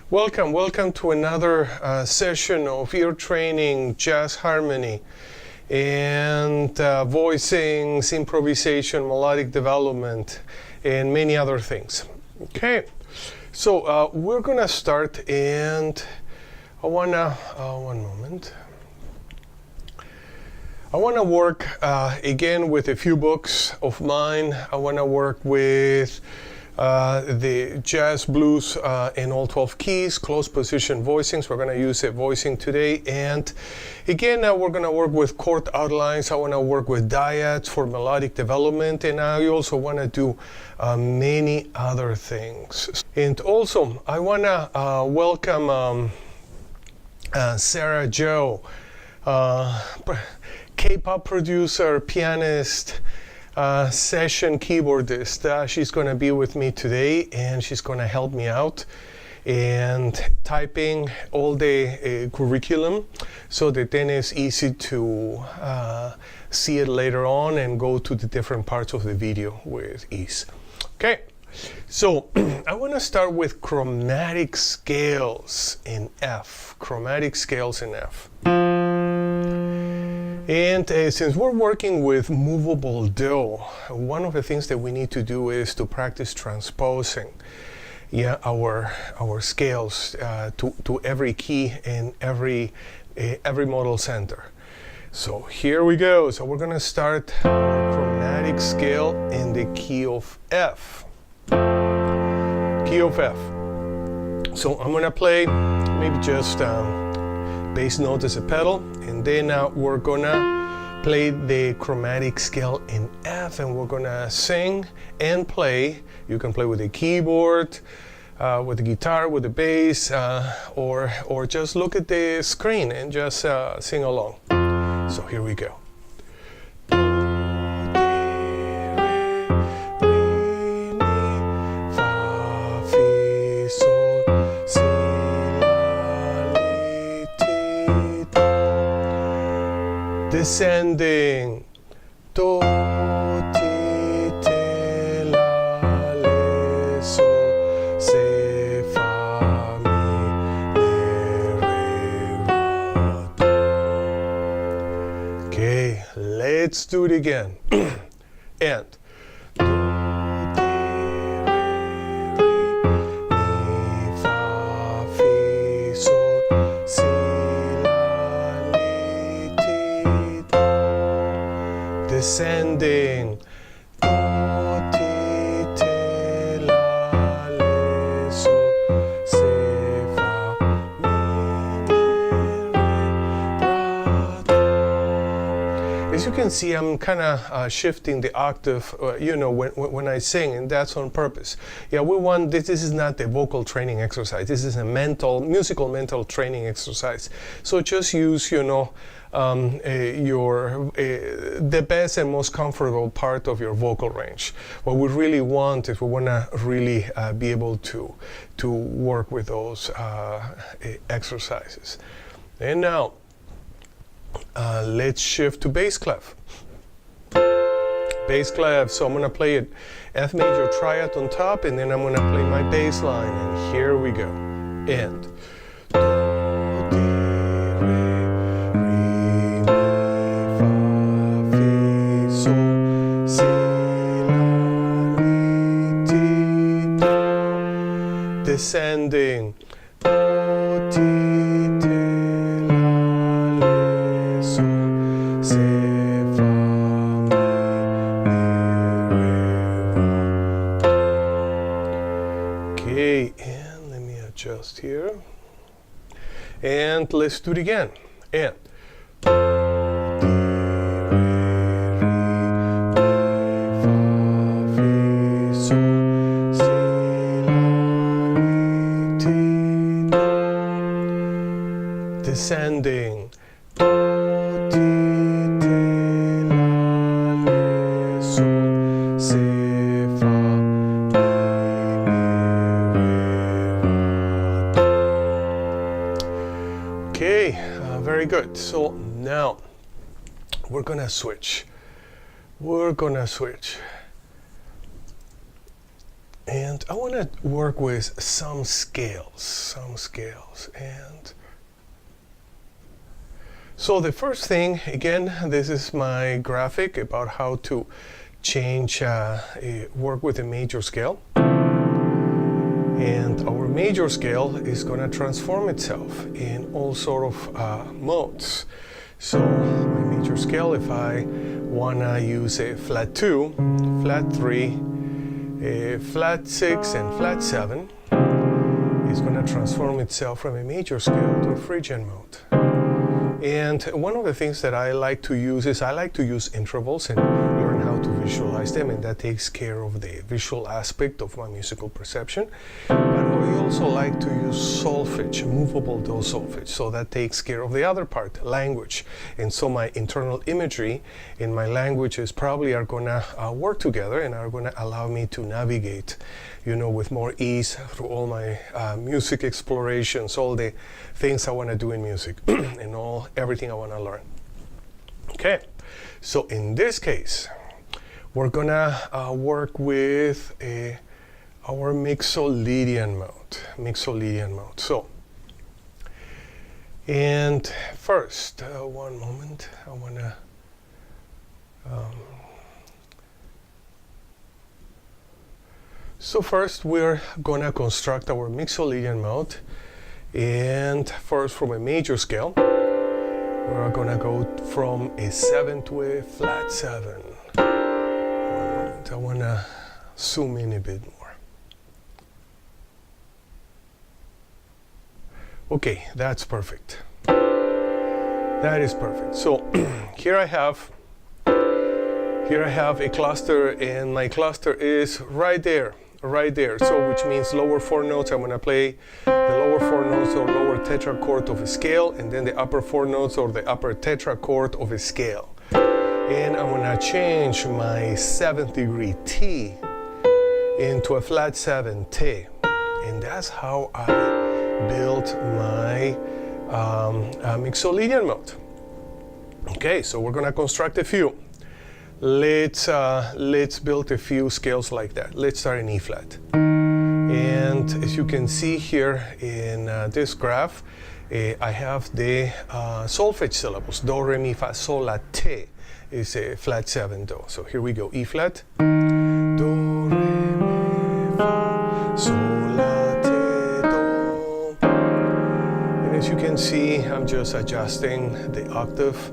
Welcome to another session of ear training, jazz harmony, and voicings, improvisation, melodic development, and many other things. Okay, so we're gonna start, and I wanna, one moment. I wanna work again with a few books of mine. I wanna work with the jazz blues in all 12 keys, closed position voicings. We're going to use a voicing today. And again, we're going to work with chord outlines. I want to work with DIADS for melodic development. And I also want to do many other things. And also, I want to welcome Sarah Jo, K-pop producer, pianist, session keyboardist. She's going to be with me today, and she's going to help me out and typing all the curriculum so that then it's easy to see it later on and go to the different parts of the video with ease. Okay, so I want to start with chromatic scales in F. Chromatic scales in F. And since we're working with movable do, one of the things that we need to do is to practice transposing our scales to every key and every modal center. So here we go. So we're going to start our chromatic scale in the key of F. Key of F. So I'm going to play maybe just bass note as a pedal, and then we're gonna play the chromatic scale in F, and we're gonna sing and play. You can play with the keyboard, with the guitar, with the bass, or just look at the screen and just sing along. So here we go. Descending, do, ti, te, la, le, sol, se, fa, mi, le, re, ra, do. Okay, let's do it again. And descending, do, ti, te, la, le, sol, se, fa, mi, re, ra, do. As you can see, I'm kind of shifting the octave, when I sing, and that's on purpose. Yeah, we want this is not a vocal training exercise. This is a musical mental training exercise. So just use, the best and most comfortable part of your vocal range. What we really want is we want to really be able to work with those exercises. And now let's shift to bass clef. Bass clef. So I'm going to play it F major triad on top, and then I'm going to play my bass line, and here we go. And descending, do, ti, te, la, le, sol, se, fa, mi, re, ra. Okay, and let me adjust here. And let's do it again. And descending, do, ti, te, la, le, sol, se, fa, mi, re, ra, do. Okay, very good. So now we're gonna switch. And And I want to work with some scales, and so the first thing, again, this is my graphic about how to change, work with a major scale. And our major scale is going to transform itself in all sort of modes. So my major scale, if I want to use a flat 2, flat 3, a flat 6, and flat 7, is going to transform itself from a major scale to a Phrygian mode. And one of the things that I like to use is I like to use intervals and learn how to visualize them, and that takes care of the visual aspect of my musical perception. But I also like to use solfege, movable do solfege, so that takes care of the other part, language. And so my internal imagery in my languages probably are going to work together and are going to allow me to navigate, you know, with more ease through all my music explorations, all the things I want to do in music, and everything I want to learn. Okay, so in this case, we're gonna work with our Mixolydian mode. So, and first, one moment, I wanna. So first, we're gonna construct our Mixolydian mode, and first from a major scale. We're gonna go from a 7 to a flat 7. One moment, I wanna zoom in a bit more. Okay, that's perfect. That is perfect. So here I have a cluster, and my cluster is right there. So which means lower 4 notes. I'm going to play the lower 4 notes or lower tetrachord of a scale, and then the upper 4 notes or the upper tetrachord of a scale. And I'm going to change my 7th degree T into a flat 7 T. And that's how I built my Mixolydian mode. Okay, so we're going to construct a few. Let's build a few scales like that. Let's start in E flat. And as you can see here in this graph, I have the solfege syllables. Do, re, mi, fa, sol, la, te is a flat 7 do. So here we go. E flat. Do, re, mi, fa, sol, la, te, do. And as you can see, I'm just adjusting the octave.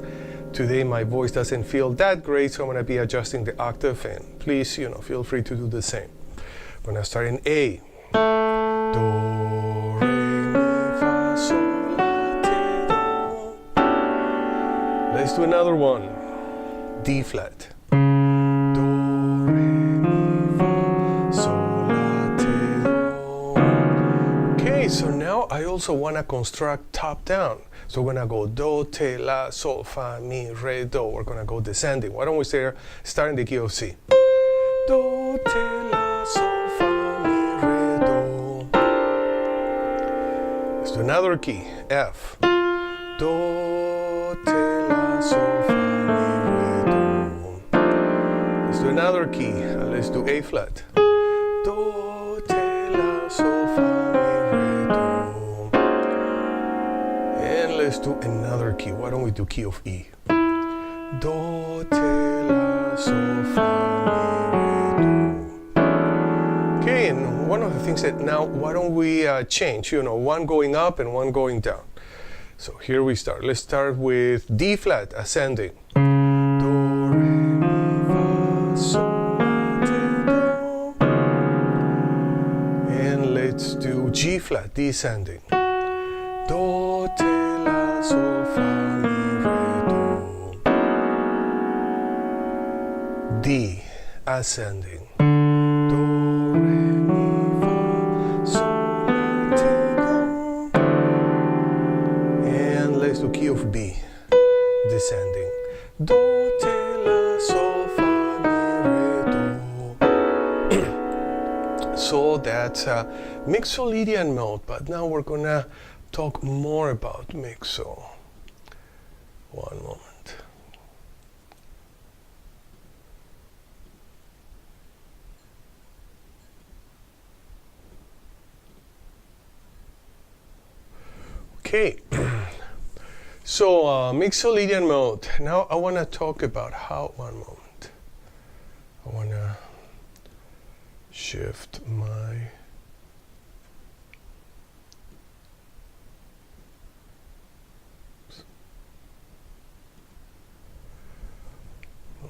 Today my voice doesn't feel that great, so I'm going to be adjusting the octave, and please, you know, feel free to do the same. I'm going to start in A. Do, re, mi, fa, sol, la, te, do. Let's do another one. D flat. Do, re, mi, fa, sol, la, te, do. Okay, so now I also want to construct top down. So we're going to go do, te, la, sol, fa, mi, re, do. We're going to go descending. Why don't we start in the key of C? Do, te, la, sol, fa, mi, re, do. Let's do another key, F. Do, te, la, sol, fa, mi, re, do. Let's do another key. Let's do A flat. Do, te, la, sol, fa, mi, re, do. Let's do another key. Why don't we do key of E? Do, te, la, sol, fa, mi, re, do. Okay, and one of the things that now, why don't we change? You know, one going up and one going down. So here we start. Let's start with D flat, ascending. Do, re, mi, fa, sol, la, te, do. And let's do G flat, descending. Do, te, la, sol, fa, mi, re, do. D, ascending. Do, re, mi, fa, sol, la, te, do. And let's do key of B, descending. Do, te, la, sol, fa, mi, re, do. So that's Mixolydian mode, but now we're gonna talk more about mixo. One moment. Okay. So Mixolydian mode. Now I want to talk about how, one moment. I want to shift my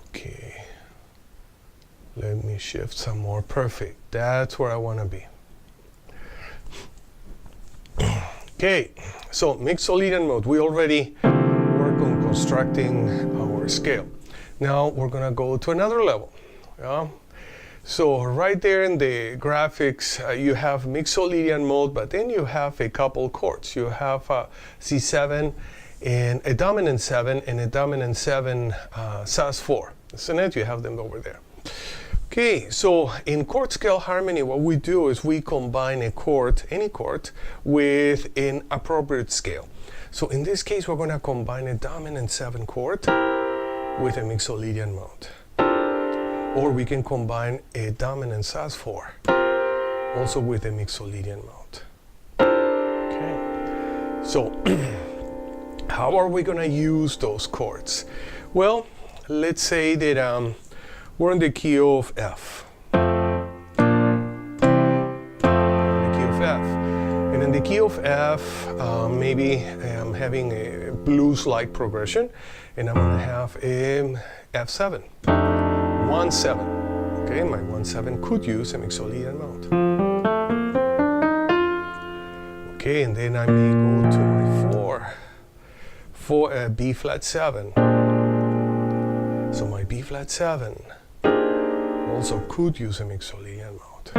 okay. Let me shift some more. Perfect. That's where I want to be. Okay, so Mixolydian mode, we already work on constructing our scale. Now we're gonna go to another level. Yeah? So right there in the graphics, you have Mixolydian mode, but then you have a couple chords. You have a C7 and a dominant 7 and a dominant 7 sus4. Isn't it? You have them over there. Okay, so in chord scale harmony, what we do is we combine a chord, any chord, with an appropriate scale. So in this case, we're going to combine a dominant 7 chord with a Mixolydian mode. Or we can combine a dominant sus4 also with a Mixolydian mode. Okay, so how are we going to use those chords? Well, let's say that we're in the key of F. And in the key of F, maybe I'm having a blues-like progression, and I'm going to have a F7, 1-7. Okay, my 1-7 could use a Mixolydian mode. Okay, and then I may go to my 4, B flat 7. So my B flat 7 also could use a Mixolydian mode.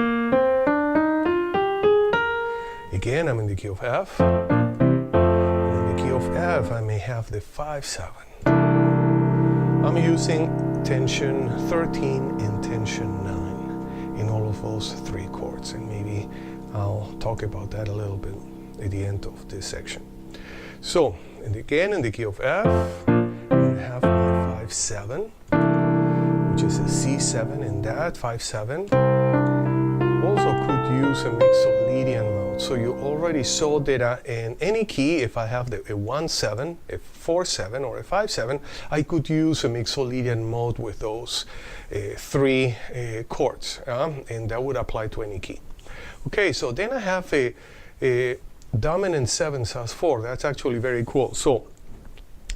Again, I'm in the key of F. And in the key of F, I may have the 5-7. I'm using tension 13 and tension 9 in all of those 3 chords, and maybe I'll talk about that a little bit at the end of this section. So, again, in the key of F, I have my 5-7. Which is a C7, and that 5-7 also could use a Mixolydian mode. So you already saw that in any key, if I have a 1-7, a 4-7, or a 5-7, I could use a Mixolydian mode with those 3 chords, and that would apply to any key. Okay, so then I have a dominant 7 sus4. That's actually very cool. So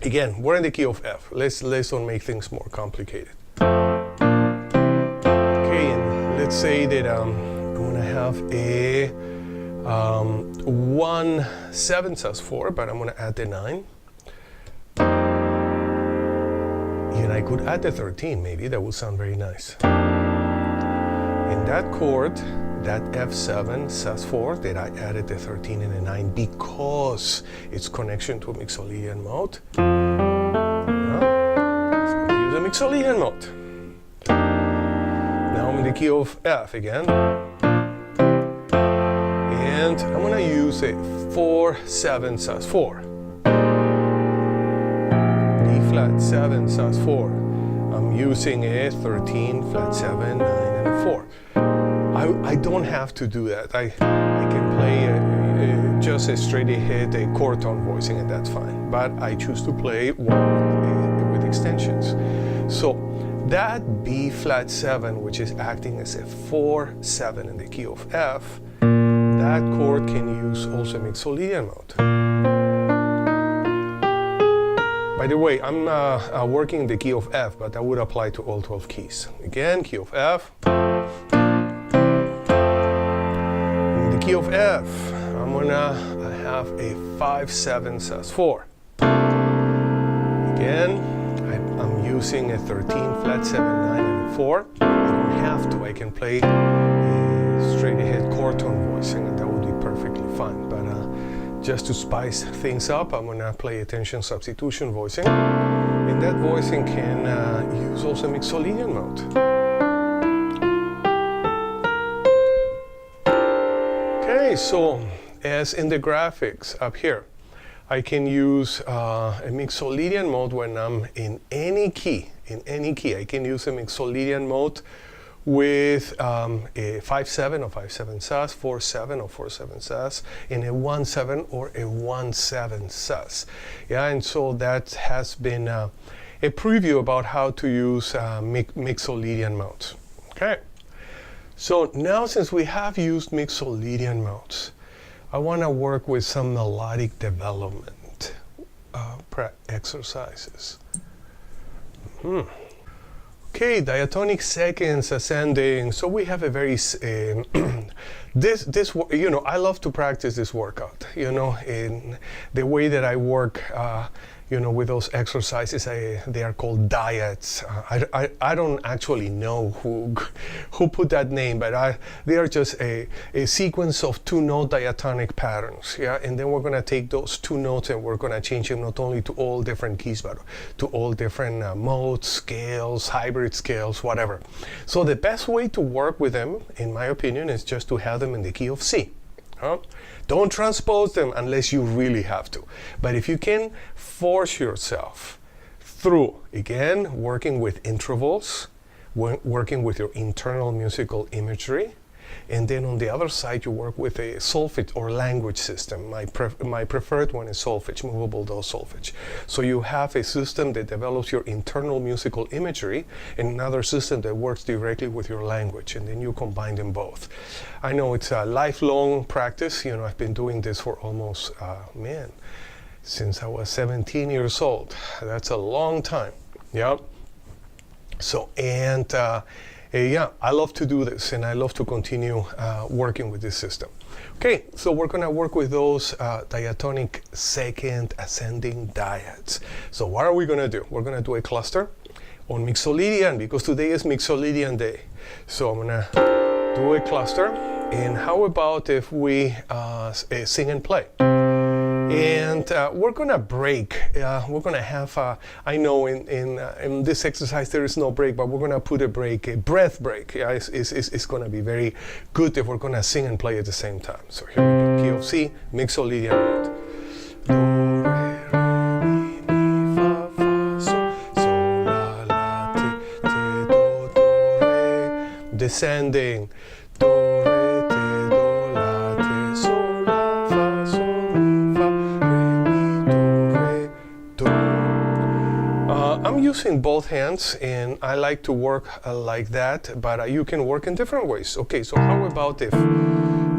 again, we're in the key of F. Let's don't make things more complicated. Okay, and let's say that I'm going to have a 1-7 sus4, but I'm going to add the 9. And I could add the 13, maybe. That would sound very nice. In that chord, that F7 sus4, that I added the 13 and the 9 because its connection to a Mixolydian mode. Use a Mixolydian mode. Now I'm in the key of F again. And I'm going to use a 4-7 sus4. D flat 7 sus4. I'm using a 13, flat 7, 9, and a 4. I don't have to do that. I can play just a straight ahead a chord tone voicing, and that's fine. But I choose to play one with extensions. So that B flat 7, which is acting as a 4-7 in the key of F, that chord can use also Mixolydian mode. By the way, I'm working in the key of F, but that would apply to all 12 keys. Again, key of F. In the key of F, I'm gonna have a 5-7 sus4. Again, I'm using a 13, flat 7, 9, and a 4. I don't have to. I can play straight ahead chord tone voicing, and that would be perfectly fine. But just to spice things up, I'm going to play a tension substitution voicing. And that voicing can use also Mixolydian mode. Okay, so as in the graphics up here, I can use a Mixolydian mode when I'm in any key. In any key, I can use a Mixolydian mode with a 5/7 or 5/7 sus, 4/7 or 4/7 sus, and a 1/7 or a 1/7 sus. Yeah, and so that has been a preview about how to use Mixolydian modes. Okay, so now since we have used Mixolydian modes, I want to work with some melodic development exercises. Okay, diatonic seconds ascending. So we have a very I love to practice this workout. In the way that I work, with those exercises, they are called DIADS. I don't actually know who put that name, but they are just a sequence of 2-note diatonic patterns. Yeah, and then we're gonna take those 2 notes and we're gonna change them not only to all different keys, but to all different modes, scales, hybrid scales, whatever. So the best way to work with them, in my opinion, is just to have them in the key of C. Don't transpose them unless you really have to. But if you can force yourself through, again, working with intervals, working with your internal musical imagery, and then on the other side you work with a solfege or language system. My preferred one is Solfege, Movable do Solfege. So you have a system that develops your internal musical imagery and another system that works directly with your language, and then you combine them both. I know it's a lifelong practice. I've been doing this for almost, since I was 17 years old. That's a long time. Yeah. So, I love to do this, and I love to continue working with this system. Okay, so we're going to work with those diatonic second ascending DIADS. So what are we going to do? We're going to do a cluster on Mixolydian, because today is Mixolydian day. So I'm going to do a cluster, and how about if we sing and play? And we're going to break. We're going to have, I know in this exercise there is no break, but we're going to put a break, a breath break. Yeah, it's going to be very good if we're going to sing and play at the same time. So here we go, key of C, Mixolydian mode. Do, re, mi, fa, fa, sol, la, la, ti, do, re. Descending. Do, re, ti, do, la, ti, sol, la, fa, sol, mi, fa. I'm using both hands, and I like to work like that, but you can work in different ways. Okay, so how about if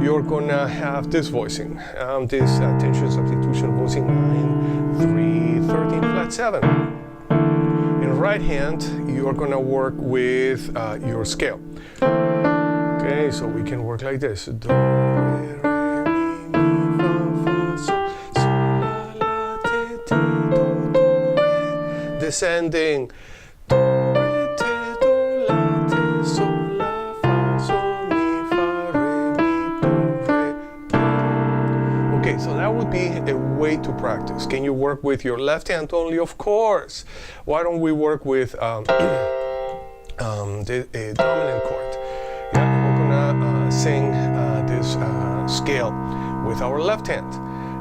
you're gonna have this voicing, this tension substitution voicing 9, 3, 13, flat 7. In right hand, you're gonna work with your scale. Okay, so we can work like this. Do, re, mi, fa, sol, la, la, ti, do, re. Descending. Do, re, do, la, ti, sol, la, fa, sol, mi, fa, re, mi, do, re. Okay, so that would be a way to practice. Can you work with your left hand only? Of course. Why don't we work with a dominant chord? Sing this scale with our left hand.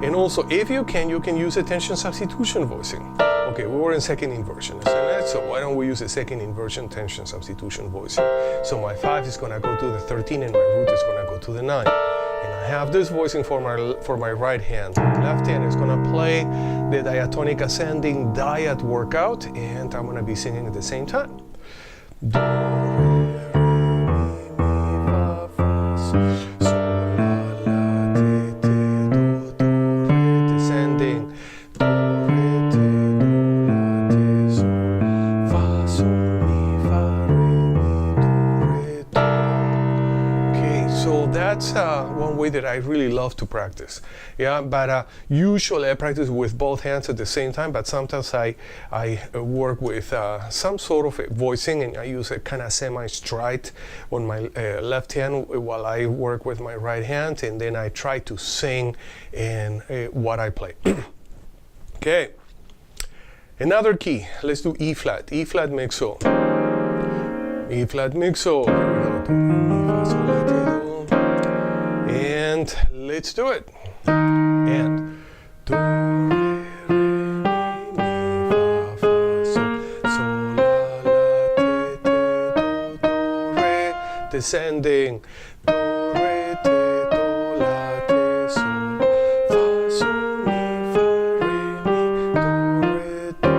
And also, if you can use a tension substitution voicing. Okay, we were in second inversion, isn't it? So why don't we use a second inversion tension substitution voicing? So my 5 is going to go to the 13 and my root is going to go to the 9. And I have this voicing for my right hand. My left hand is going to play the diatonic ascending diad workout, and I'm going to be singing at the same time. Do, re, that's one way that I really love to practice. Yeah, but usually I practice with both hands at the same time, but sometimes I work with some sort of a voicing, and I use a kind of semi-stride on my left hand while I work with my right hand, and then I try to sing in what I play. Okay, another key. Let's do E flat mixo. E flat mixo. And let's do it. And do, re, mi, fa, fa, sol, la, la, ti, do, re. descending. Do, re, te, do, la, te, sol, fa, sol, mi, fa, re, mi, do, re, do.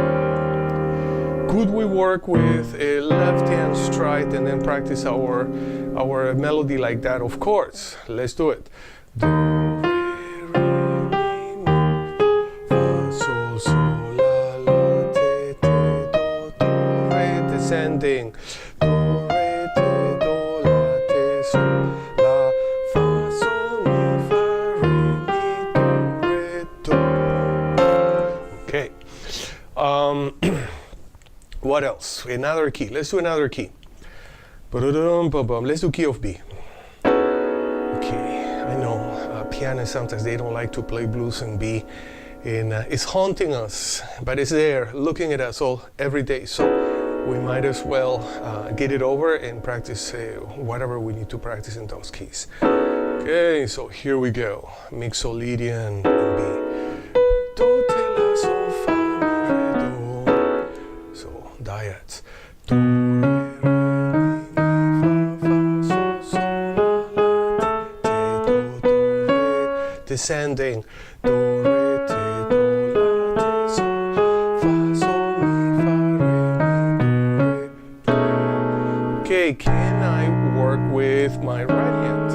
Could we work with a left hand stride and then practice our melody like that? Of course. Let's do it. Do, re, mi, fa, sol, sol, la, la, te, te, do, re, descending. Do, re, te, do, la, te, sol, la, fa, sol, mi, fa, re, mi, do, re, do. Okay. What else? Another key. Let's do another key. Let's do key of B. Okay, I know pianists sometimes they don't like to play blues in B, and it's haunting us, but it's there, looking at us all every day. So we might as well get it over and practice whatever we need to practice in those keys. Okay, so here we go. Mixolydian in B. Do, te, la, sol, fa, mi, re, do. So DIADS. Do, re, re, mi, fa, fa, sol, sol, la, te, do, re. Descending. Do, re, te, do, la, te, sol, fa, sol, mi, fa, re, mi, do, re. Okay, can I work with my right hand?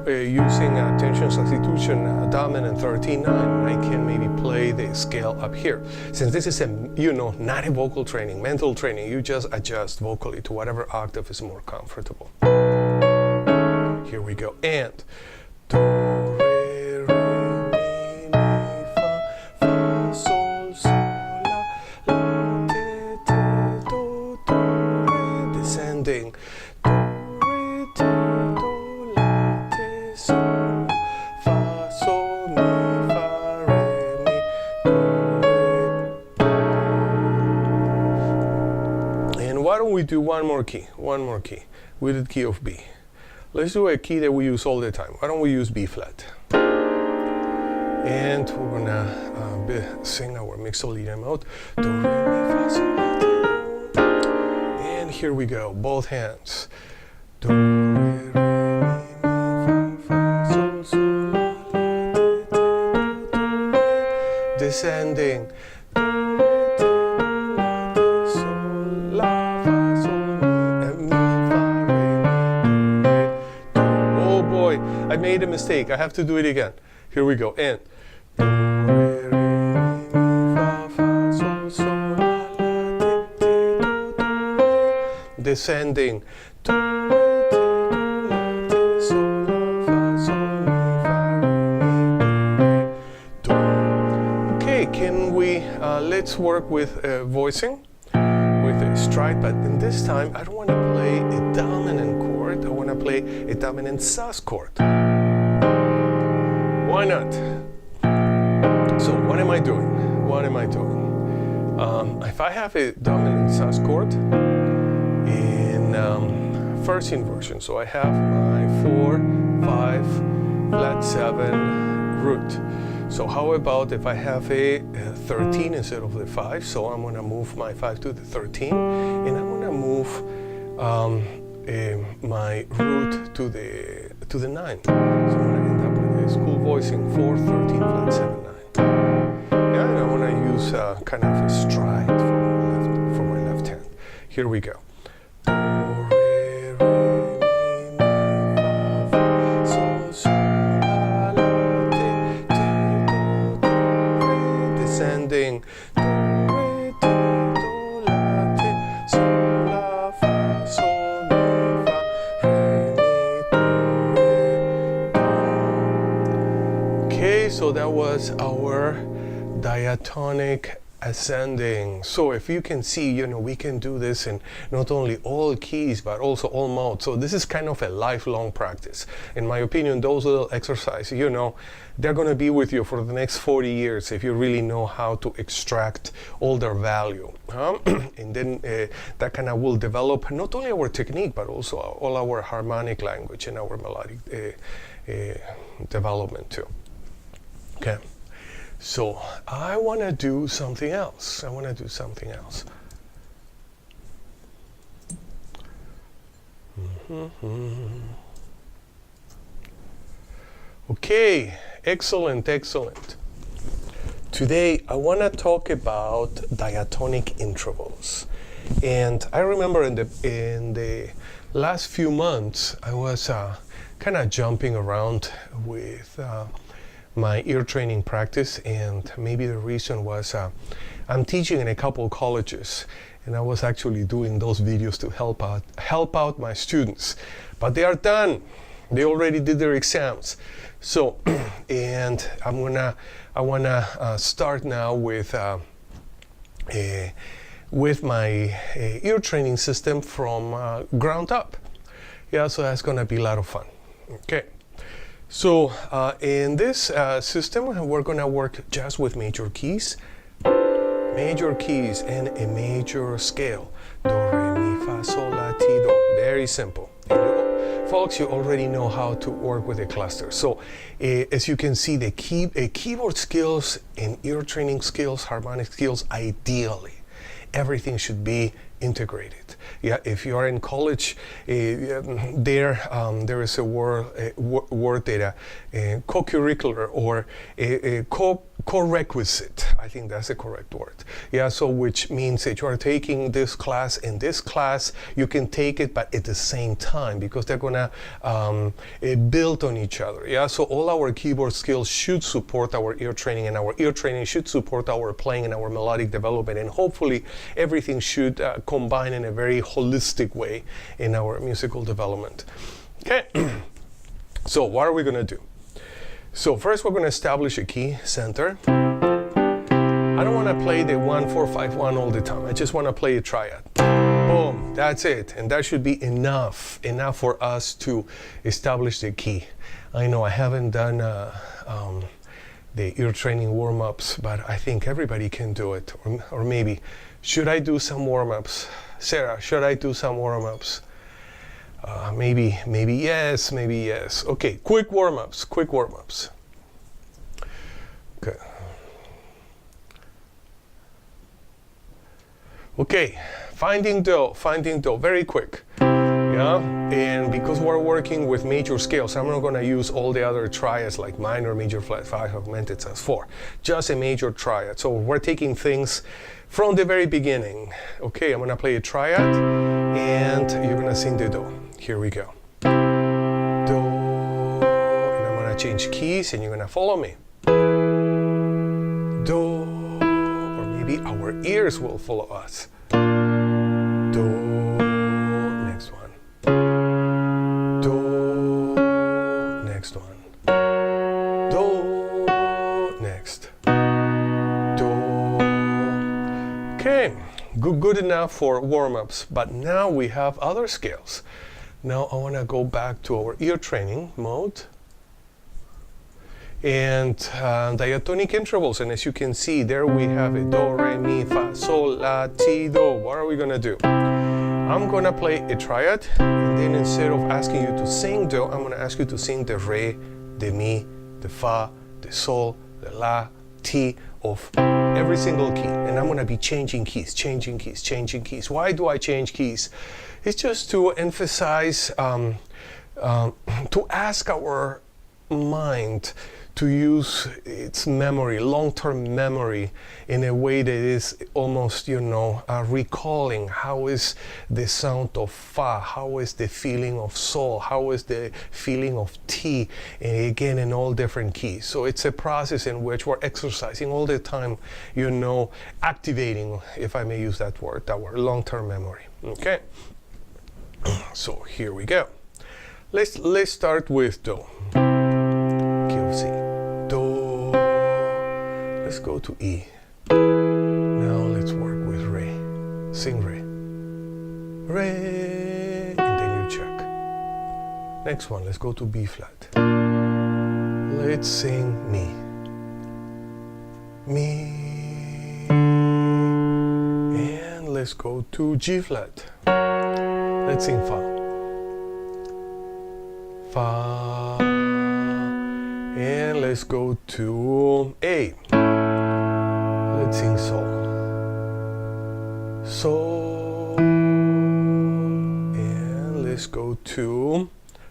Using tension substitution dominant 13/9, I can maybe play the scale up here. Since this is not a vocal training, mental training, you just adjust vocally to whatever octave is more comfortable. Here we go. And do, re, re, mi, fa, sol, sol, la, te, te, do, re, descending. Do, re, te, do, la, te, sol, fa, sol, mi, fa, re, mi, do, re. And why don't we do one more key? One more key. We did key of B. Let's do a key that we use all the time. Why don't we use B flat? And we're gonna sing our Mixolydian mode. Do, re, mi, fa, sol, la, te, do. And here we go, both hands. Do, re, re, mi, fa, sol, sol, la, la, te, te, do, re. Descending. Do, re, te, do, la, te, sol, la, fa, sol, mi, fa, re, mi, do, re, do. Oh boy, I made a mistake. I have to do it again. Here we go. And do, re, re, mi, fa, sol, sol, la, la, te, te, do, re. Descending. Do, re, te, do, la, te, sol, la, fa, sol, mi, fa, re, mi, do, re, do. Okay, can we, let's work with voicing, with a stride, but in this time, I don't want to play a dominant chord. I want to play a dominant sus chord. Why not? So what am I doing? What am I doing? If I have a dominant sus chord in first inversion, so I have my 4, 5, flat 7 root. So how about if I have a 13 instead of the 5? So I'm going to move my 5 to the 13, and I'm going to move my root to the 9. So I'm going to end up with a school voicing 4, 13, flat 7, 9. Yeah, and I want to use kind of a stride for my left hand. Here we go. Do, re, re, mi, fa, sol, sol, la, la, te, te, do, re, descending. Do, re, te, do, la, te, sol, la, fa, sol, mi, fa, re, mi, do, re, do. Okay, so that was our diatonic ascending. So if you can see, we can do this in not only all keys, but also all modes. So this is kind of a lifelong practice. In my opinion, those little exercises, they're going to be with you for the next 40 years if you really know how to extract all their value. And then that kind of will develop not only our technique, but also all our harmonic language and our melodic development too. Okay. So I want to do something else. Okay, excellent, excellent. Today I want to talk about diatonic intervals. And I remember in the last few months I was kind of jumping around with my ear training practice, and maybe the reason was I'm teaching in a couple colleges, and I was actually doing those videos to help out my students. But they are done. They already did their exams. So, and I wanna start now with my ear training system from ground up. Yeah, so that's gonna be a lot of fun. Okay. So in this system, we're gonna work just with major keys and a major scale. Do, re, mi, fa, sol, la, ti, do. Very simple. And folks, you already know how to work with a cluster. So as you can see, the keyboard skills and ear training skills, harmonic skills, ideally, everything should be integrated. Yeah, if you are in college, there is a word that co-curricular or co-requisite. I think that's the correct word. Yeah, so which means that you are taking this class and this class, you can take it, but at the same time, because they're gonna build on each other. Yeah, so all our keyboard skills should support our ear training, and our ear training should support our playing and our melodic development, and hopefully everything should combine in a very holistic way in our musical development. Okay, so what are we gonna do? So first we're gonna establish a key center. I don't wanna play the 1, 4, 5, 1 all the time. I just wanna play a triad. Boom, that's it. And that should be enough for us to establish the key. I know I haven't done the ear training warm-ups, but I think everybody can do it. Or maybe, should I do some warm-ups? Sarah, should I do some warm-ups? Maybe yes, maybe yes. Okay, quick warm-ups. Okay. Okay, finding do, very quick. Yeah, and because we're working with major scales, I'm not gonna use all the other triads like minor, major, flat 5, augmented, sus 4. Just a major triad. So we're taking things from the very beginning. Okay, I'm gonna play a triad, and you're gonna sing the do. Here we go. Do, and I'm gonna change keys, and you're gonna follow me. Do, or maybe our ears will follow us. Do, next one. Do, next one. Do, next. Do. Okay, good enough for warm-ups, but now we have other scales. Now I want to go back to our ear training mode and diatonic intervals, and as you can see there we have a do, re, mi, fa, sol, la, ti, do. What are we gonna do? I'm gonna play a triad, and then instead of asking you to sing do, I'm gonna ask you to sing the re, the mi, the fa, the sol, the la, ti of every single key, and I'm gonna be changing keys. Why do I change keys? It's just to emphasize, to ask our mind to use its memory, long-term memory, in a way that is almost, recalling how is the sound of fa, how is the feeling of sol, how is the feeling of ti, and again in all different keys. So it's a process in which we're exercising all the time, activating, if I may use that word, our long-term memory. Okay. So here we go. Let's start with do. Key of C. Do. Let's go to E. Now let's work with re. Sing re. Re. And then you check. Next one, let's go to B flat. Let's sing mi. Mi. And let's go to G flat. Let's sing fa. Fa. And let's go to A. Let's sing sol. Sol. And let's go to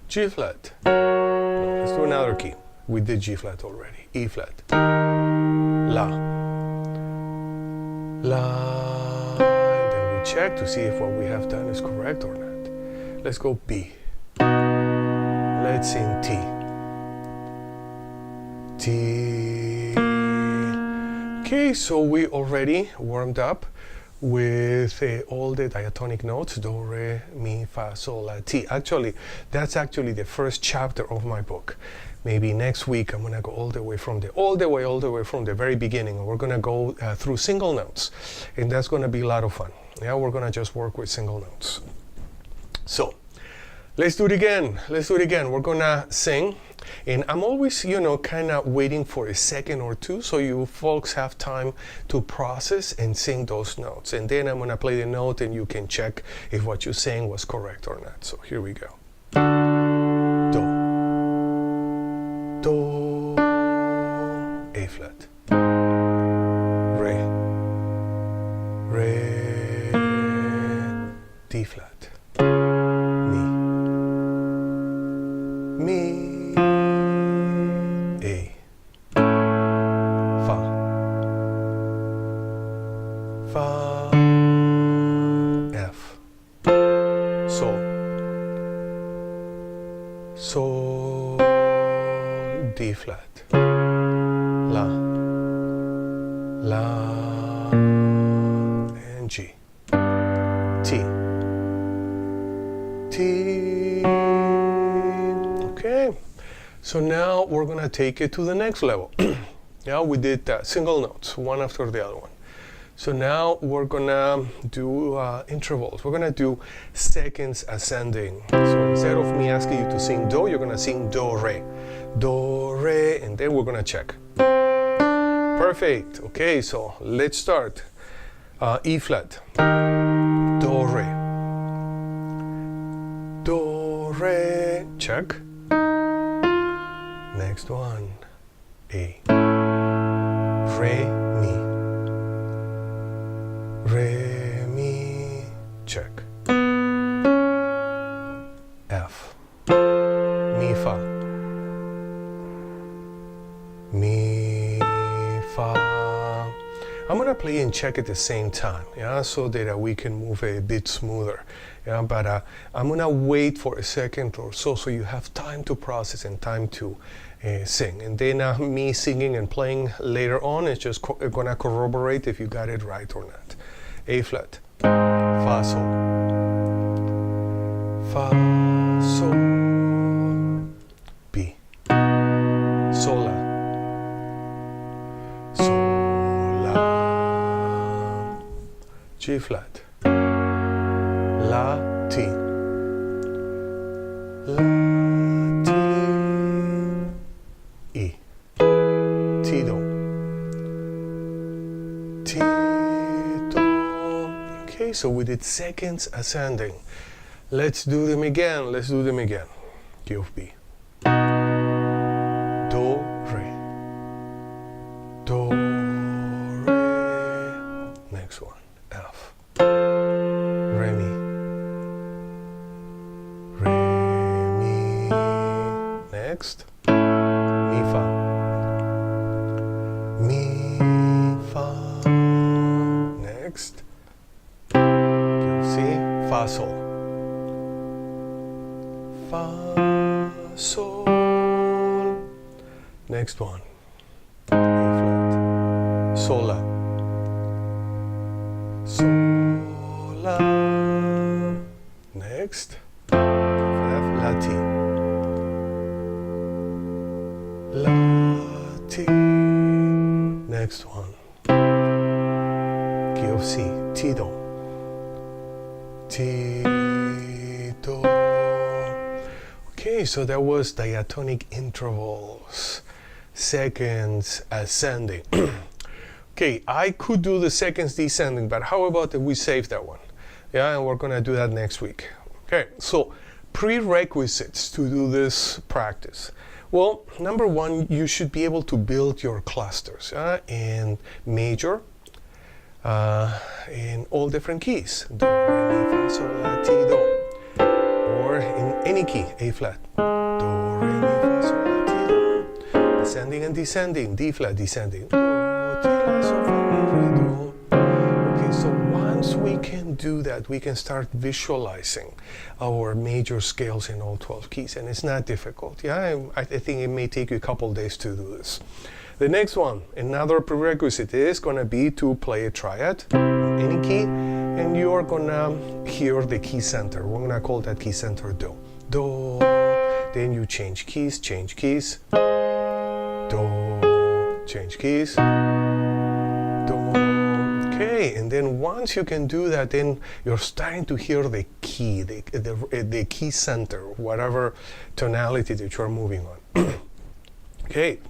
G flat. No, let's do another key. We did G flat already. E flat. La. La. And then we check to see if what we have done is correct or not. Let's go B. Let's sing T. T. Okay, so we already warmed up with all the diatonic notes, do, re, mi, fa, sol, la, ti. Actually, that's actually the first chapter of my book. Maybe next week I'm gonna go all the way from the very beginning, and we're gonna go through single notes, and that's gonna be a lot of fun. Yeah, we're gonna just work with single notes. So, let's do it again. We're gonna sing. And I'm always, kind of waiting for a second or two so you folks have time to process and sing those notes. And then I'm going to play the note and you can check if what you're saying was correct or not. So here we go. Do. Do. A flat. Re. Re. D flat. Mi. Mi. Sol, D flat, La, La, and G, T, T. Okay, so now we're gonna take it to the next level. Yeah, we did single notes, one after the other one. So now we're gonna do intervals. We're gonna do seconds ascending. So instead of me asking you to sing do, you're gonna sing do, re, and then we're gonna check. Perfect. Okay, so let's start. E flat, do, re, check. Next one, A, re, mi. Re, mi, check. F, mi, fa. Mi, fa. I'm gonna play and check at the same time, yeah, so that we can move a bit smoother. Yeah, but I'm gonna wait for a second or so you have time to process and time to sing. And then me singing and playing later on is just gonna corroborate if you got it right or not. A flat, fa, sol, fa, sol, B, sol, la, sol, la, G flat, la, ti, la, ti, E, ti, do, ti, do. Okay, so we did seconds ascending. Let's do them again. Key of B. Do, re. Do, re. Next one. F. Re, mi. Re, mi. Next. Mi, fa. Mi, fa. Next. C, fa, sol. Fa, sol. Next one. A flat. Sol, la. Sol, la. Next. F, la, ti. La, ti. Next one. Key of C, ti, do. Ti, do. Okay, so that was diatonic intervals, seconds ascending. Okay, I could do the seconds descending, but how about if we save that one? Yeah, and we're gonna do that next week. Okay, so prerequisites to do this practice. Well, number one, you should be able to build your clusters in major, in all different keys. Do, re, mi, fa, sol, la, ti, do. Or or in any key, A flat, do, re, mi, fa, sol, la, ti, do, ascending and descending, D flat, descending, do, ti, la, sol, fa, mi, re, do. Okay, so once we can do that, we can start visualizing our major scales in all 12 keys, and it's not difficult. Yeah, I think it may take you a couple days to do this. The next one, another prerequisite is going to be to play a triad, any key, and you are going to hear the key center. We're going to call that key center do. Do, then you change keys, do, change keys, do. Okay, and then once you can do that, then you're starting to hear the key, the key center, whatever tonality that you're moving on. Okay.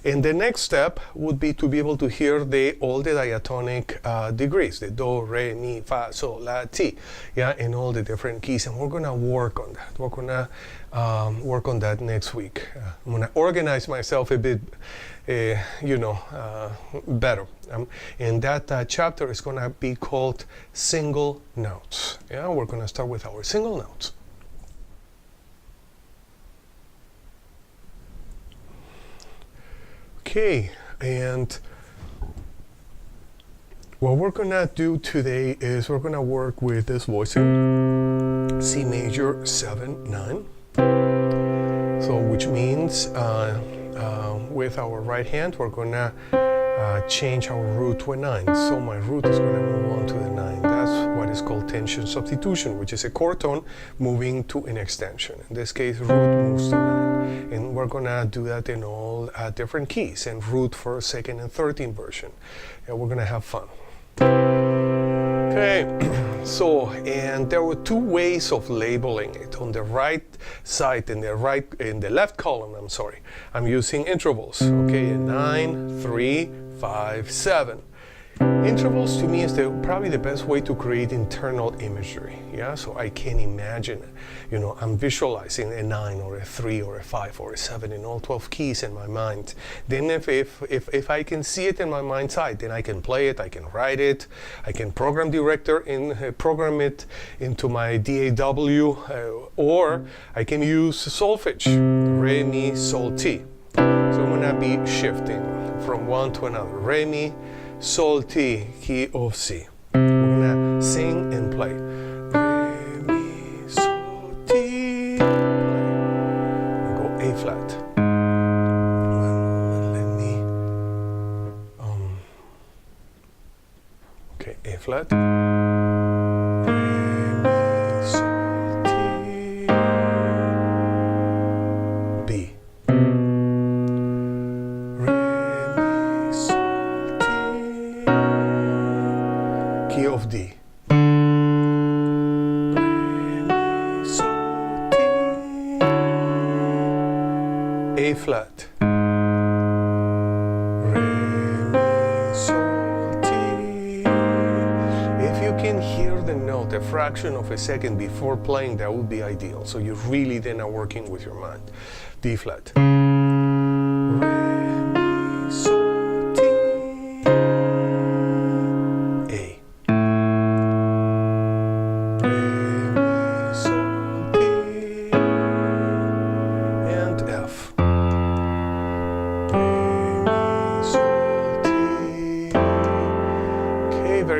And the next step would be to be able to hear all the diatonic degrees, the do, re, mi, fa, sol, la, ti, yeah, in all the different keys. And we're going to work on that. We're going to work on that next week. I'm going to organize myself a bit, better. And that chapter is going to be called single notes. Yeah, we're going to start with our single notes. Okay, and what we're gonna do today is we're gonna work with this voicing, C major 7, 9. So which means with our right hand we're gonna change our root to a 9. So my root is gonna move on to the 9. That's what is called tension substitution, which is a chord tone moving to an extension. In this case, root moves to 9. And we're gonna do that in all different keys, and root for second and 13 inversion. And we're gonna have fun. Okay, so, and there were two ways of labeling it. On the right side, in the left column, I'm using intervals. Okay, 9, 3, 5, 7. Intervals to me is probably the best way to create internal imagery. Yeah, so I can imagine, I'm visualizing a 9 or a 3 or a 5 or a 7 in all 12 keys in my mind. Then if I can see it in my mind's eye, then I can play it, I can write it, I can program it into my DAW, or I can use Solfege, re, mi, sol, ti. So I'm gonna be shifting from one to another. Re, mi, sol, ti, key of C. We're gonna sing and play. Re, mi, sol, ti, play. I go A flat. Let me. Okay, A flat. Re, mi, sol, ti, B. Key of D. Re, mi, sol, ti. A flat. Re, mi, sol, ti. If you can hear the note a fraction of a second before playing, that would be ideal. So you really then are working with your mind. D flat.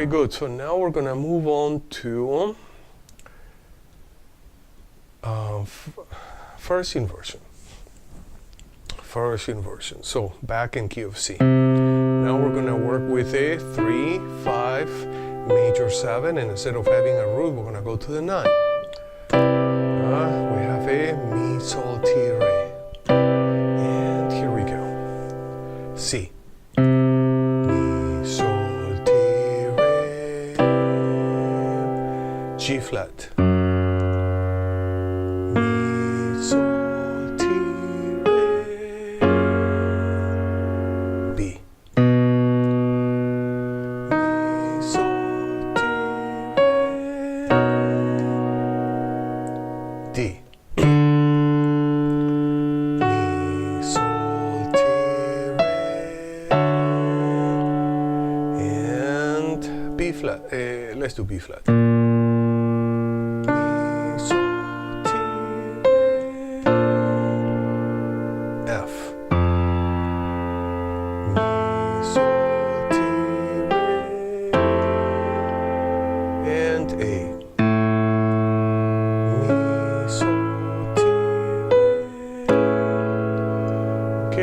Good. So now we're going to move on to first inversion. So back in key of C. Now we're going to work with a 3, 5, major 7, and instead of having a root, we're going to go to the 9. We have a mi, sol, ti, re. And here we go. C. G flat, mi, sol, ti, re, B, mi, sol, ti, re, D, mi, sol, ti, re, and B flat. Let's do B flat. Mi, sol, ti,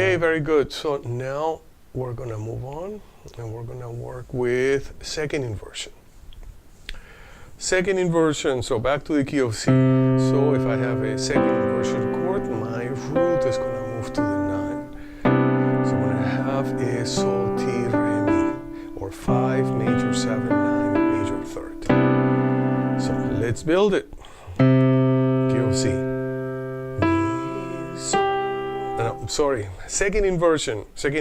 Okay, very good. So now we're going to move on and we're going to work with second inversion. Second inversion, so back to the key of C. So if I have a second inversion chord, my root is going to move to the 9. So I'm going to have a Sol, Ti, Re, Mi, or 5, major 7, 9, major 3rd. So let's build it. Key of C. No, sorry, second inversion. So, Ti,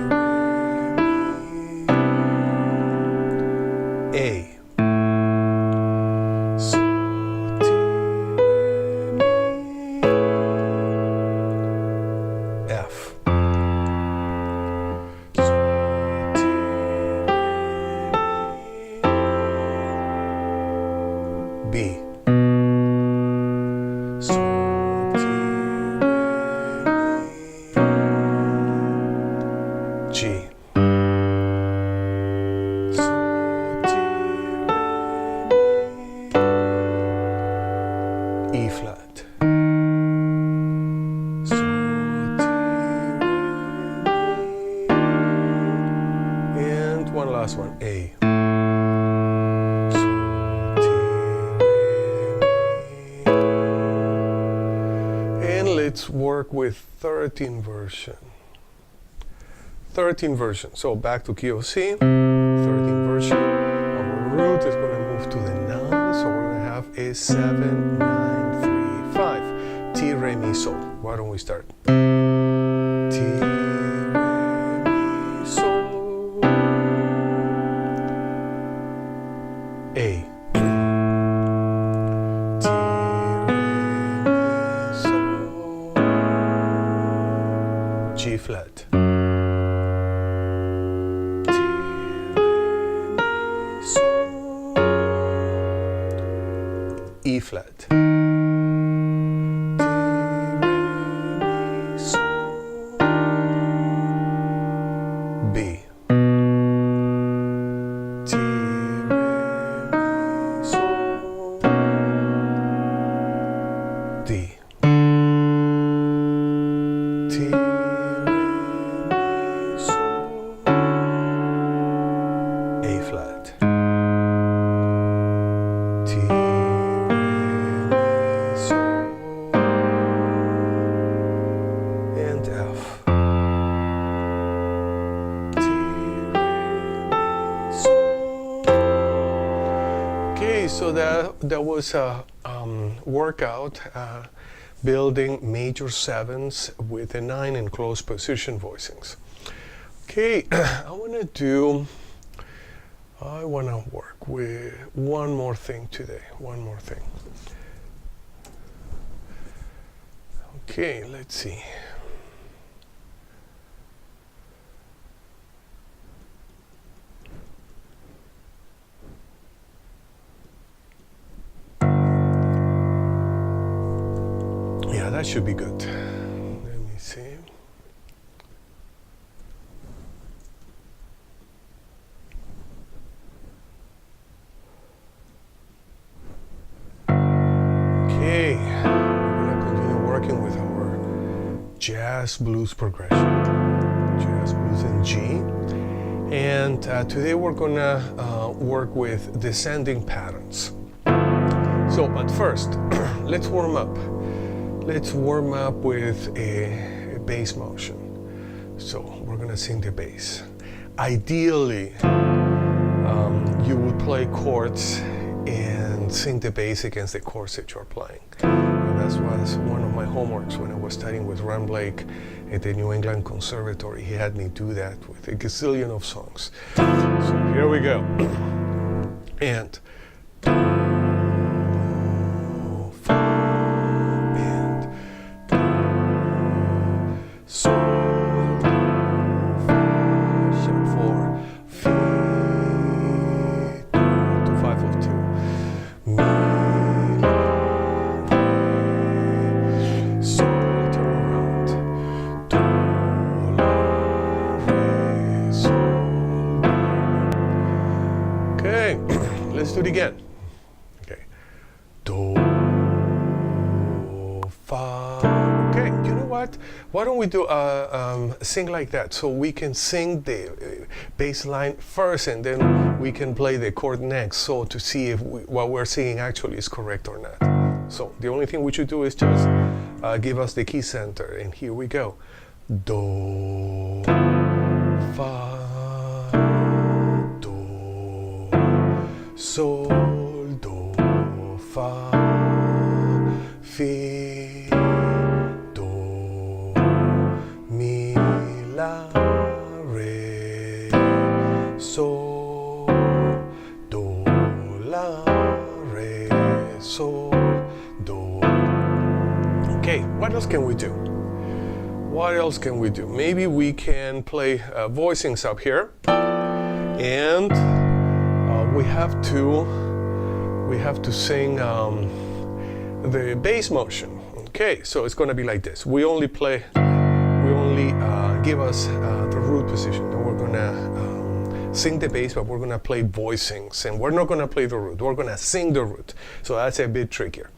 Re, Mi, A. So, Ti, Re, Mi, F. So, Ti, Re, Mi, B. Last one, A. So, Ti, Re, Mi. And let's work with third inversion. Third inversion. So back to key of C. Third inversion. Our root is going to move to the 9. So we're going to have a 7, 9, 3, 5. Ti, Re, Mi, Sol. Why don't we start? Ti, A. Ti, Re, Mi, Sol. G flat. Ti, Re, Mi, Sol. E flat. Ti, Re, Mi, Sol. B. Ti, D. Ti, Re, Mi, Sol. A flat. Ti, Re, Mi, Sol. And F. Ti, Re, Mi, Sol. Okay, so that was a workout building major 7s with a 9 in close position voicings. Okay, I want to work with one more thing today, one more thing. Okay, let's see. Yeah, that should be good. Let me see. Okay, we're going to continue working with our jazz blues progression. Jazz blues in G. And today we're going to work with descending patterns. So, but first, let's warm up. Let's warm up with a bass motion. So we're going to sing the bass. Ideally, you would play chords and sing the bass against the chords that you're playing. And that was one of my homeworks when I was studying with Ron Blake at the New England Conservatory. He had me do that with a gazillion of songs. So here we go. And let's do it again. what? Why don't we do sing like that? So we can sing the bass line first, and then we can play the chord next, so to see if what we're singing actually is correct or not. So the only thing we should do is just give us the key center, and here we go. Do, fa, do, sol, do, fa, fi, do, mi, la, re, sol, do, la, re, sol, do. Okay, what else can we do? What else can we do? Maybe we can play voicings up here, and we have to sing the bass motion. Okay, so it's going to be like this. We only give us the root position, and we're going to sing the bass, but we're going to play voicings, and we're not going to play the root. We're going to sing the root. So that's a bit trickier.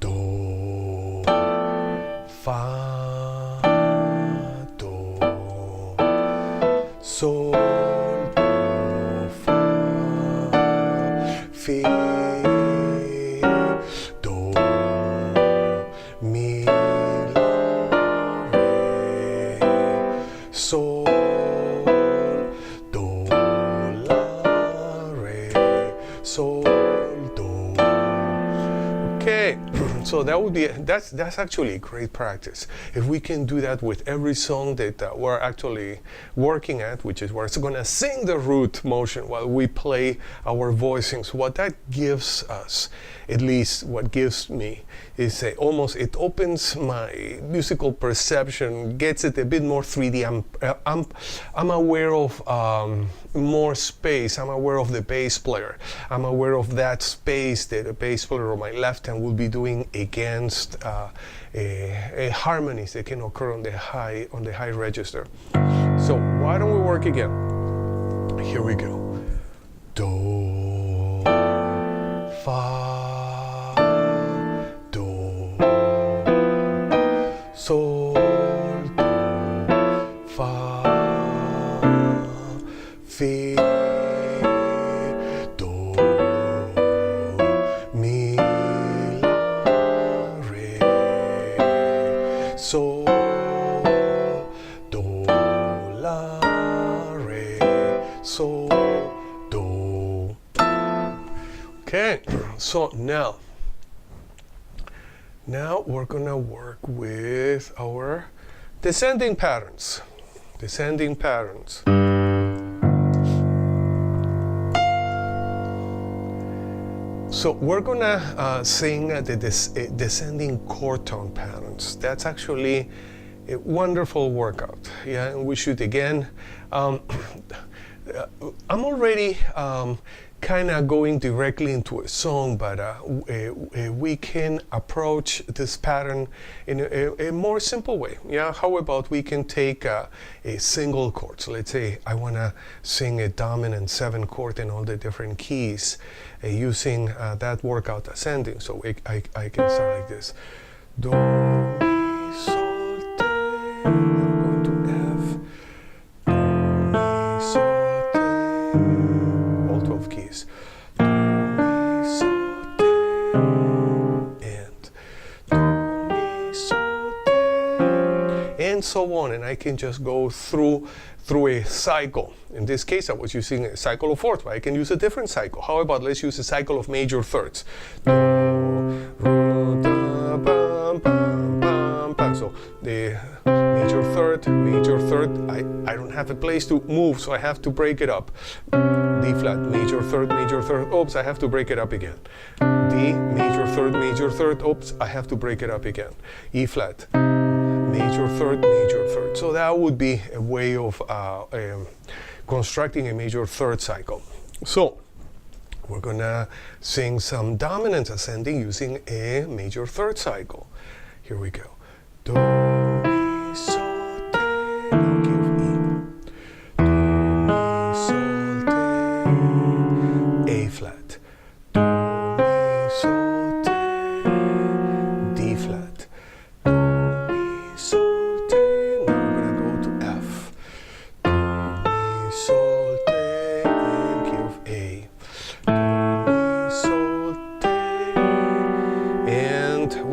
Do, fa, sol, do, fa, fi, do, mi, la, re, sol, do, la, re, sol, do. Okay, so that's actually a great practice. If we can do that with every song that we're actually working at, which is we're going to sing the root motion while we play our voicings, what that gives us, at least what gives me, is it opens my musical perception, gets it a bit more 3D. I'm aware of more space. I'm aware of the bass player. I'm aware of that space that a bass player on my left hand will be doing against harmonies that can occur on the high register. So why don't we work again? Here we go. Do, fa, do, sol, do, fa, fi, do, mi, la, re, sol, do, la, re, sol, do. Okay, so now we're gonna work with our descending patterns. Descending patterns. So we're gonna sing the descending chord tone patterns. That's actually a wonderful workout. Yeah, and we should again. I'm already kind of going directly into a song, but we can approach this pattern in a more simple way. Yeah, how about we can take a single chord? So let's say I want to sing a dominant 7 chord in all the different keys, using that workout ascending. So I can start like this. Do, mi, sol, te. I'm going to F. Do, mi, sol, te. All 12 keys. Do, mi, sol, te. And do, mi, sol, te. And so on. And I can just go through a cycle. In this case, I was using a cycle of fourths, but I can use a different cycle. How about let's use a cycle of major thirds. Do, ru, da, bam, bam, bam, bam. So the major third, I don't have a place to move, so I have to break it up. D flat, major third, oops, I have to break it up again. D, major third, oops, I have to break it up again. E flat, major third. So that would be a way of constructing a major third cycle. So we're gonna sing some dominant ascending using a major third cycle. Here we go. Do, mi, sol, te. Now give E. Do, mi, sol, te. A flat. Do, mi, sol, te. D flat. Do, mi,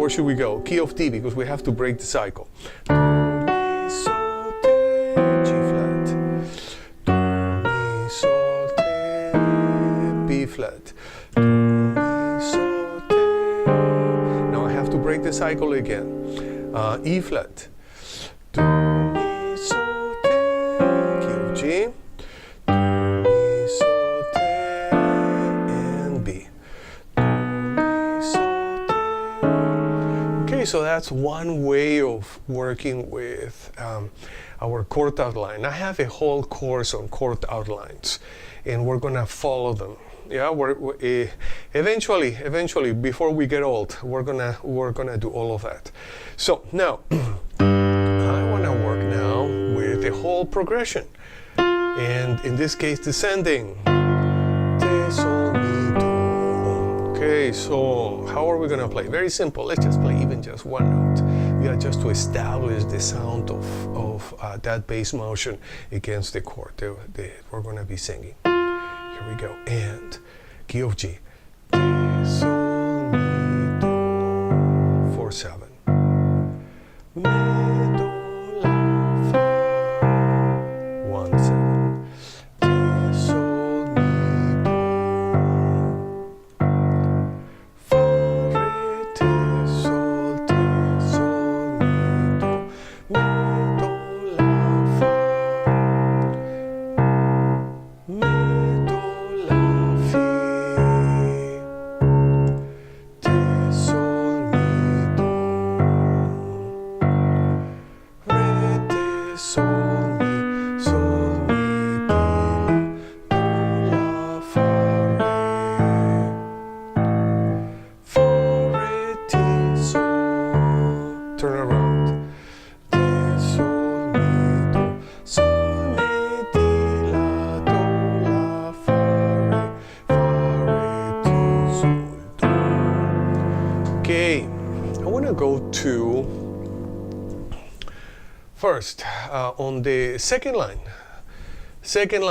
where should we go? Key of D, because we have to break the cycle. Do, mi, sol, te, G flat. Do, mi, sol, te, B flat. Do, mi, sol, te. Now I have to break the cycle again. E flat. Do, mi, sol, te, key of G. Do, mi, sol, te, and B. Do, mi, sol, te. Okay, so that's one way of working with our chord outline. I have a whole course on chord outlines, and we're gonna follow them. Yeah, eventually, before we get old, we're gonna do all of that. So now, I wanna work now with the whole progression, and in this case, descending. Te, sol, mi, do. Okay, so how are we gonna play? Very simple. Let's just play even just one note. Yeah, just to establish the sound of that bass motion against the chord that we're gonna be singing. Here we go, and key of G. Te, sol, mi, do, 4/7. Mi, do, la, fa, 1/7. Te, sol, mi, do, fa, re, te, sol, mi, do, mi, do, la, fa, mi, do, la, fi, te, sol, mi, do, re, te, sol, mi, di, la, do, la, fa, re, ti, sol. Turn around. Te, sol, mi, do, sol, mi, di, la, do, la, fa, re, ti, sol, do. Okay, I want to go to first on the second line. Second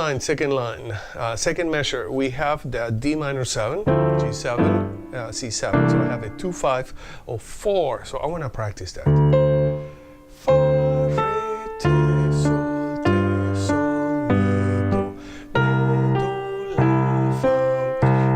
measure, we have the D minor 7, G7, C7. So I have a 2, 5, or 4. So I want to practice that. Fa, re, te, sol, mi, do, la, fa.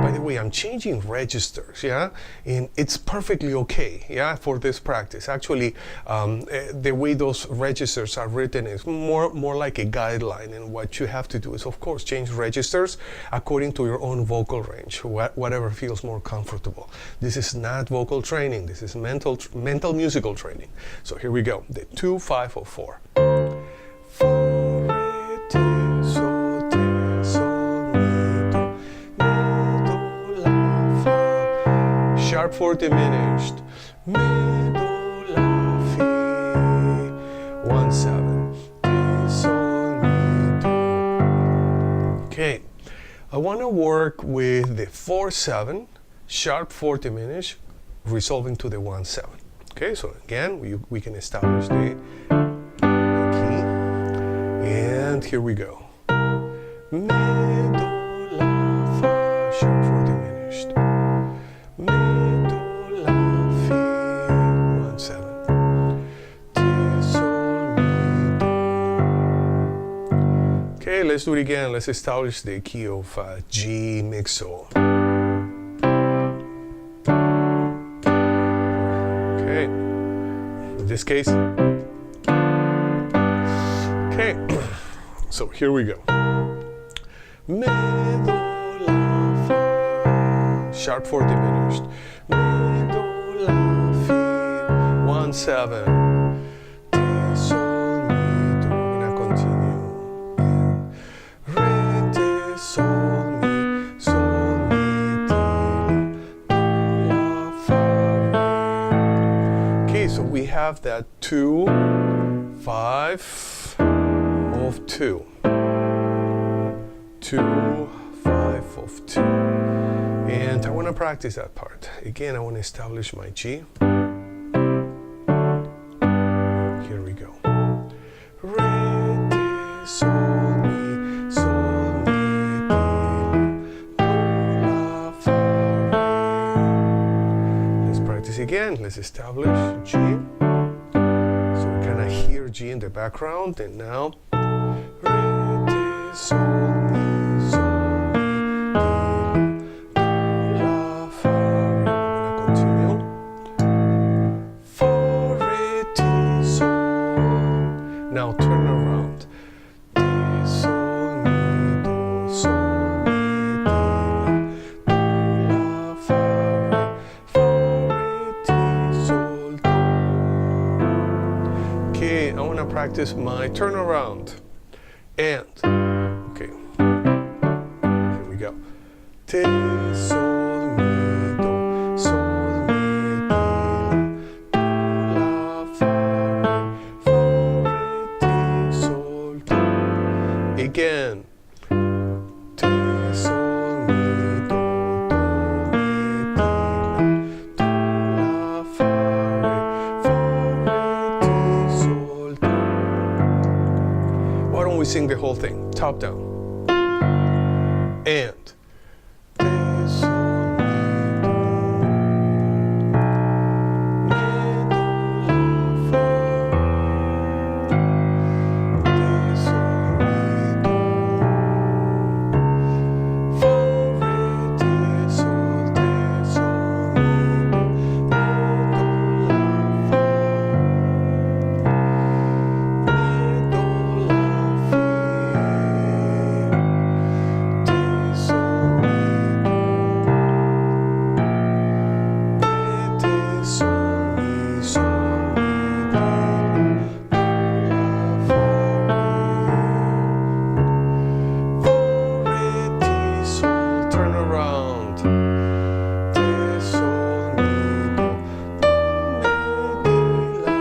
By the way, I'm changing registers, yeah? And it's perfectly okay, yeah, for this practice. Actually, the way those registers are written is more like a guideline, and what you have to do is, of course, change registers according to your own vocal range, whatever feels more comfortable. This is not vocal training, this is mental musical training. So here we go, the 2, 5, or 4. Fa, re, te, sol, mi, do, la, fa. Sharp 4 diminished. Mi, do, la, fi, 1/7. Te, sol, mi, do. Okay, I want to work with the 4/7, sharp 4 diminished, resolving to the 1/7. Okay, so again, we can establish the key, and here we go. Mi, do, la, fa, sharp 4 diminished. Mi, do, la, fi, 1/7. Te, sol, mi, do. Okay, let's do it again. Let's establish the key of G mixo. Okay, in this case. Okay, so here we go. Mi, do, la, fa, sharp 4 diminished. Mi, do, la, fi, 1/7. Te, sol, mi, do. We're gonna continue. Re, te, sol, mi, di, la, do, la, fa, re. Okay, so we have that 2, 5 of 2. 2, 5 of 2. And I want to practice that part. Again, I want to establish my G. Here we go. Re, te, sol, mi, di, la, do, la, fa, re. Let's practice practice again. Let's establish G. So we kind of hear G in the background, and now re, ti, sol, mi, sol, mi, ti, la, fa, re. We're gonna continue. Fa, re, ti, sol. Now turn around. Ti, sol, mi, do, sol, mi, ti, la, do, la, fa, re, ti, sol, do. Okay, I want to practice my turnaround. And, okay, here we go. Ti, sol, mi, do, sol, mi, ti, la, fa, re, ti, sol, do. Again. Ti, sol, mi, do, mi, ti, la, fa, re, ti, sol, do. Why don't we sing the whole thing, top down? And ti, sol, mi, do, mi, do, la, fa. Ti, sol, mi, do, fa, re, ti, sol, mi, do, mi, do, la, fa. Mi, do, la, fi. Ti, sol, mi, do, re, ti, sol, mi, sol, mi, do, la, fa, re, ti, sol. Turn around. Ti, sol, mi, do, mi, ti, la,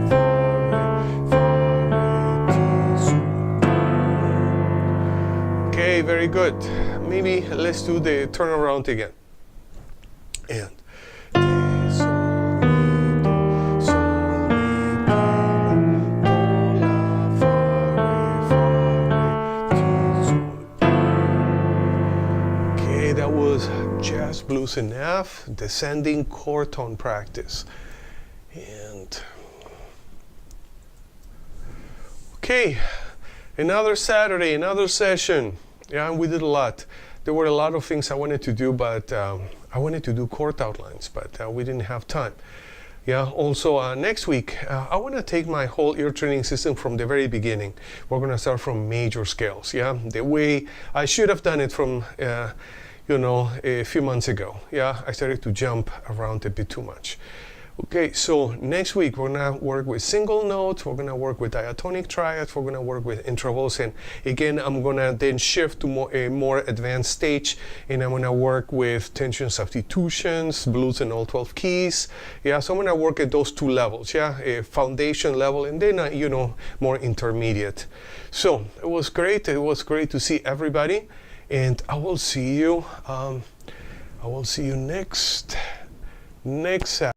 do, la, fa, re, ti, sol. Okay, very good. Maybe let's do the turnaround again. And ti, sol, mi, do, sol, mi, ti, la, do, la, fa, re, ti, sol. Okay, that was jazz, blues, and F, descending chord tone practice. And okay, another Saturday, another session. Yeah, we did a lot. There were a lot of things I wanted to do, but I wanted to do chord outlines, but we didn't have time. Yeah, also next week, I want to take my whole ear training system from the very beginning. We're going to start from major scales, yeah? The way I should have done it from, you know, a few months ago. Yeah, I started to jump around a bit too much. Okay, so next week we're gonna work with single notes, we're gonna work with diatonic triads, we're gonna work with intervals, and again I'm gonna then shift to a more advanced stage, and I'm gonna work with tension substitutions, blues in all 12 keys. Yeah, so I'm gonna work at those two levels, yeah, a foundation level and then you know, more intermediate. So it was great to see everybody, and I will see you next Saturday.